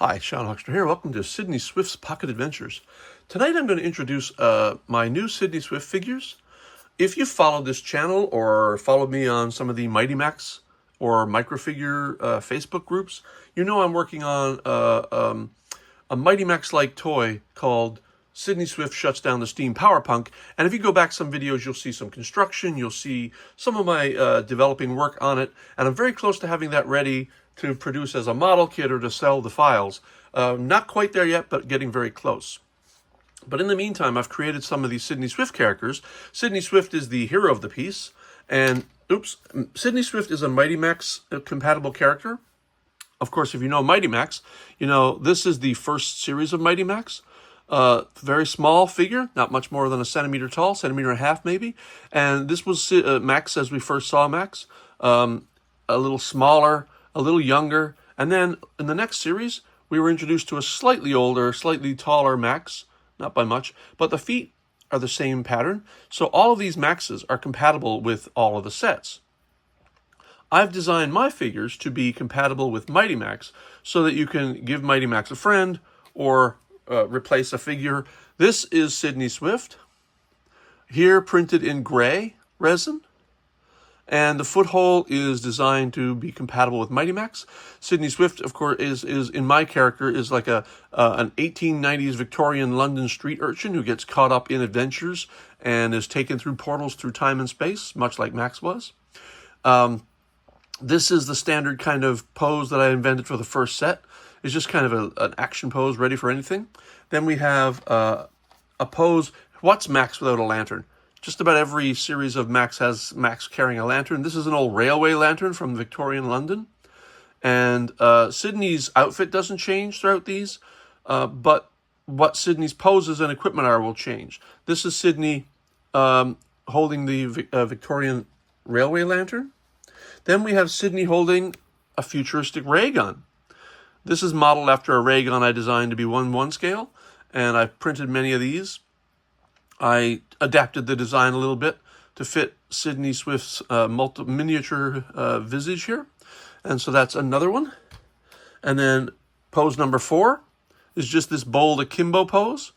Hi, Sean Huxter here. Welcome to SydneySwift's Pocket Adventures. Tonight I'm going to introduce my new SydneySwift figures. If you follow this channel or follow me on some of the Mighty Max or Microfigure Facebook groups, you know I'm working on a Mighty Max-like toy called SydneySwift Shuts Down the Steampunk. And if you go back some videos, you'll see some construction, you'll see some of my developing work on it, and I'm very close to having that ready to produce as a model kit or to sell the files. Not quite there yet, but getting very close. But in the meantime, I've created some of these SydneySwift characters. SydneySwift is the hero of the piece, and SydneySwift is a Mighty Max compatible character. Of course, if you know Mighty Max, you know this is the first series of Mighty Max. Very small figure, not much more than a centimeter tall, centimeter and a half maybe. And this was Max as we first saw Max. A little smaller, a little younger. And then in the next series, we were introduced to a slightly older, slightly taller Max. Not by much, but the feet are the same pattern. So all of these Maxes are compatible with all of the sets. I've designed my figures to be compatible with Mighty Max so that you can give Mighty Max a friend or replace a figure. This is SydneySwift, here printed in gray resin. And the foothold is designed to be compatible with Mighty Max. SydneySwift, of course, is in my character, is like an 1890s Victorian London street urchin who gets caught up in adventures and is taken through portals through time and space, much like Max was. This is the standard kind of pose that I invented for the first set. It's just kind of an action pose ready for anything. Then we have a pose, what's Max without a lantern? Just about every series of Max has Max carrying a lantern. This is an old railway lantern from Victorian London. And Sydney's outfit doesn't change throughout these, but what Sydney's poses and equipment are will change. This is Sydney holding the Victorian railway lantern. Then we have Sydney holding a futuristic ray gun. This is modeled after a ray gun I designed to be 1:1 scale, and I've printed many of these. I adapted the design a little bit to fit SydneySwift's miniature visage here. And so that's another one. And then pose number 4 is just this bold Akimbo pose.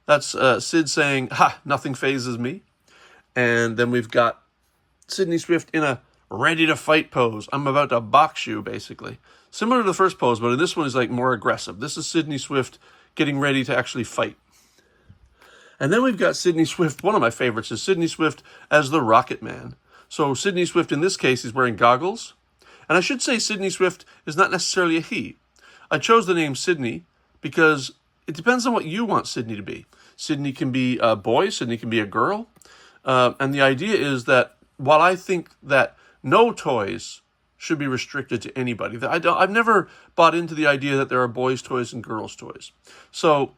That's Sid saying, "Ha, nothing phases me." And then we've got SydneySwift in a ready-to-fight pose. I'm about to box you, basically. Similar to the first pose, but in this one is like more aggressive. This is SydneySwift getting ready to actually fight. And then we've got SydneySwift. One of my favorites is SydneySwift as the Rocket Man. So SydneySwift in this case is wearing goggles. And I should say SydneySwift is not necessarily a he. I chose the name Sydney because it depends on what you want Sydney to be. Sydney can be a boy, Sydney can be a girl. And the idea is that while I think that no toys should be restricted to anybody, I've never bought into the idea that there are boys' toys and girls' toys. So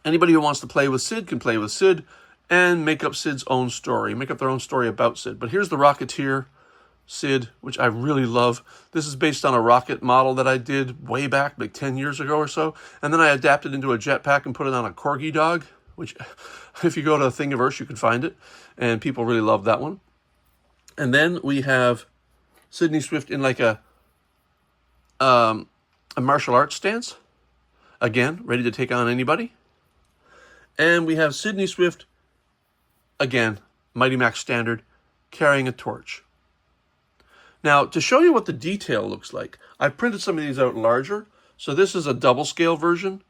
anybody who wants to play with Sid can play with Sid and make up Sid's own story, make up their own story about Sid. But here's the Rocketeer Sid, which I really love. This is based on a rocket model that I did way back, like 10 years ago or so. And then I adapted into a jetpack and put it on a corgi dog, which if you go to Thingiverse, you can find it. And people really love that one. And then we have SydneySwift in like a martial arts stance. Again, ready to take on anybody. And we have SydneySwift, again, Mighty Max standard, carrying a torch. Now, to show you what the detail looks like, I've printed some of these out larger. So this is a double scale version.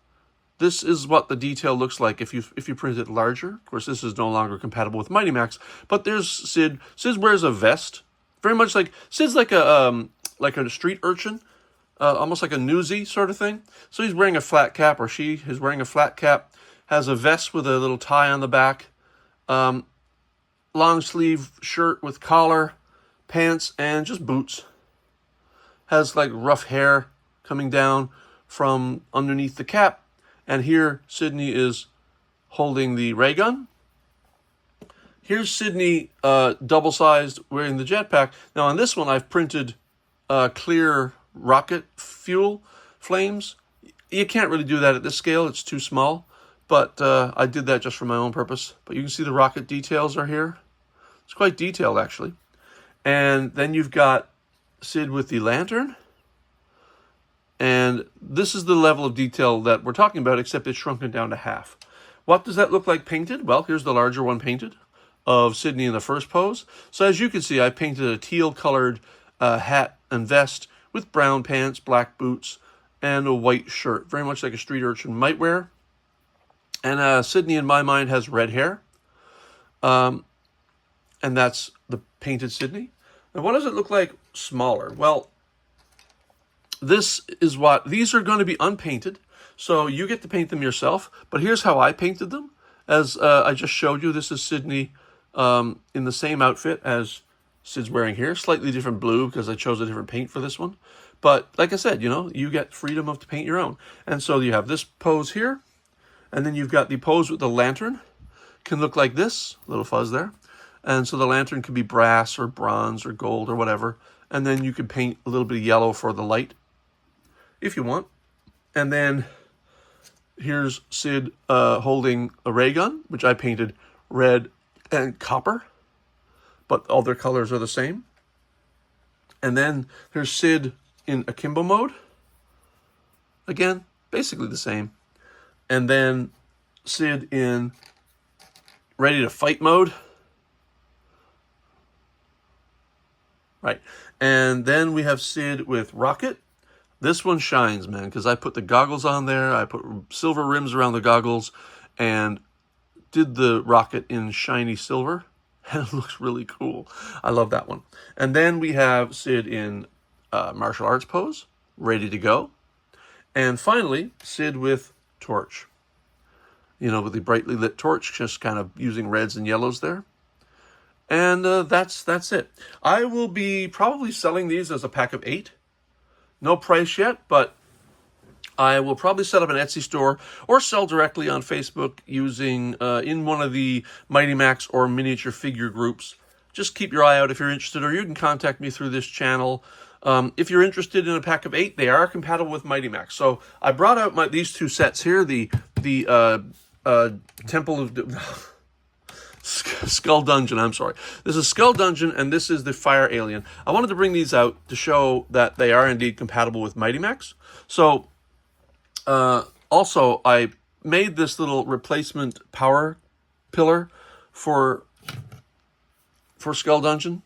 This is what the detail looks like if you print it larger. Of course, this is no longer compatible with Mighty Max. But there's Sid. Sid wears a vest, very much like Sid's like a street urchin, almost like a newsie sort of thing. So he's wearing a flat cap, or she is wearing a flat cap. Has a vest with a little tie on the back, long sleeve shirt with collar, pants, and just boots. Has like rough hair coming down from underneath the cap. And here Sydney is holding the ray gun. Here's Sydney double-sized wearing the jetpack. Now on this one I've printed clear rocket fuel flames. You can't really do that at this scale, it's too small. But I did that just for my own purpose. But you can see the rocket details are here. It's quite detailed, actually. And then you've got Sid with the lantern. And And this is the level of detail that we're talking about, except it's shrunken down to half. What does that look like painted? Well, here's the larger one painted of Sydney in the first pose. So as you can see, I painted a teal-colored hat and vest with brown pants, black boots, and a white shirt, very much like a street urchin might wear. And Sydney, in my mind, has red hair. And that's the painted Sydney. Now, what does it look like smaller? Well, these are going to be unpainted, so you get to paint them yourself. But here's how I painted them. As I just showed you, this is Sydney in the same outfit as Sid's wearing here. Slightly different blue because I chose a different paint for this one. But like I said, you get freedom to paint your own. And so you have this pose here. And then you've got the pose with the lantern. Can look like this, little fuzz there. And so the lantern could be brass or bronze or gold or whatever. And then you could paint a little bit of yellow for the light, if you want. And then here's Sid holding a ray gun, which I painted red and copper. But all their colors are the same. And then there's Sid in Akimbo mode. Again, basically the same. And then Sid in ready to fight mode. Right. And then we have Sid with rocket. This one shines, man, because I put the goggles on there. I put silver rims around the goggles and did the rocket in shiny silver. And it looks really cool. I love that one. And then we have Sid in martial arts pose, ready to go. And finally, Sid with torch. With the brightly lit torch, just kind of using reds and yellows there. And that's it. I will be probably selling these as a pack of 8. No price yet, but I will probably set up an Etsy store or sell directly on Facebook using in one of the Mighty Max or miniature figure groups. Just keep your eye out if you're interested, or you can contact me through this channel. If you're interested in a pack of 8, they are compatible with Mighty Max. So I brought out these two sets here, the Temple of Skull Dungeon, I'm sorry. This is Skull Dungeon, and this is the Fire Alien. I wanted to bring these out to show that they are indeed compatible with Mighty Max. So, also, I made this little replacement power pillar for Skull Dungeon.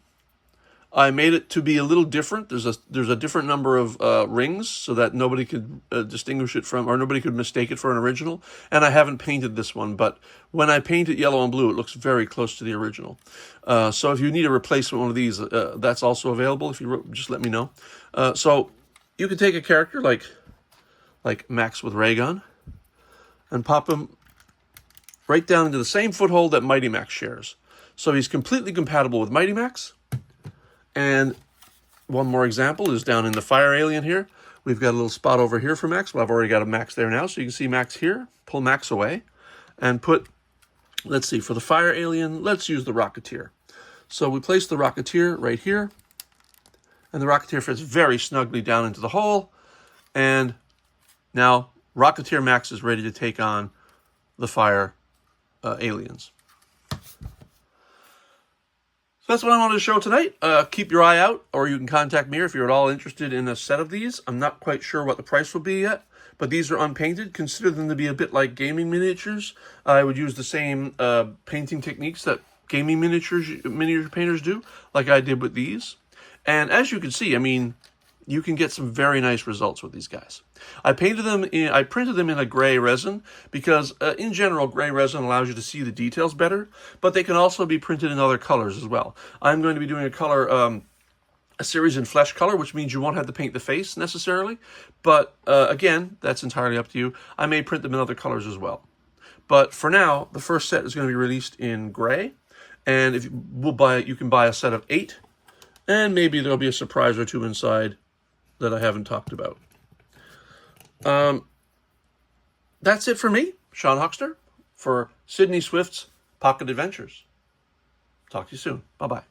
I made it to be a little different. There's a different number of rings so that nobody could distinguish it from, or nobody could mistake it for an original. And I haven't painted this one, but when I paint it yellow and blue, it looks very close to the original. So if you need a replacement one of these, that's also available. If you just let me know. So you can take a character like Max with ray gun and pop him right down into the same foothold that Mighty Max shares. So he's completely compatible with Mighty Max. And one more example is down in the Fire Alien here. We've got a little spot over here for Max. Well, I've already got a Max there now, so you can see Max here. Pull Max away and put, let's see, for the Fire Alien, let's use the Rocketeer. So we place the Rocketeer right here, and the Rocketeer fits very snugly down into the hole. And now Rocketeer Max is ready to take on the Fire Aliens. So that's what I wanted to show tonight. Keep your eye out, or you can contact me if you're at all interested in a set of these. I'm not quite sure what the price will be yet, but these are unpainted. Consider them to be a bit like gaming miniatures. I would use the same painting techniques that gaming miniature painters do, like I did with these. And as you can see, I mean, you can get some very nice results with these guys. I printed them in a gray resin because, in general, gray resin allows you to see the details better, but they can also be printed in other colors as well. I'm going to be doing a series in flesh color, which means you won't have to paint the face necessarily. But again, that's entirely up to you. I may print them in other colors as well. But for now, the first set is going to be released in gray, and you can buy a set of 8, and maybe there'll be a surprise or two inside that I haven't talked about. That's it for me, Sean Huckster, for SydneySwift's Pocket Adventures. Talk to you soon. Bye-bye.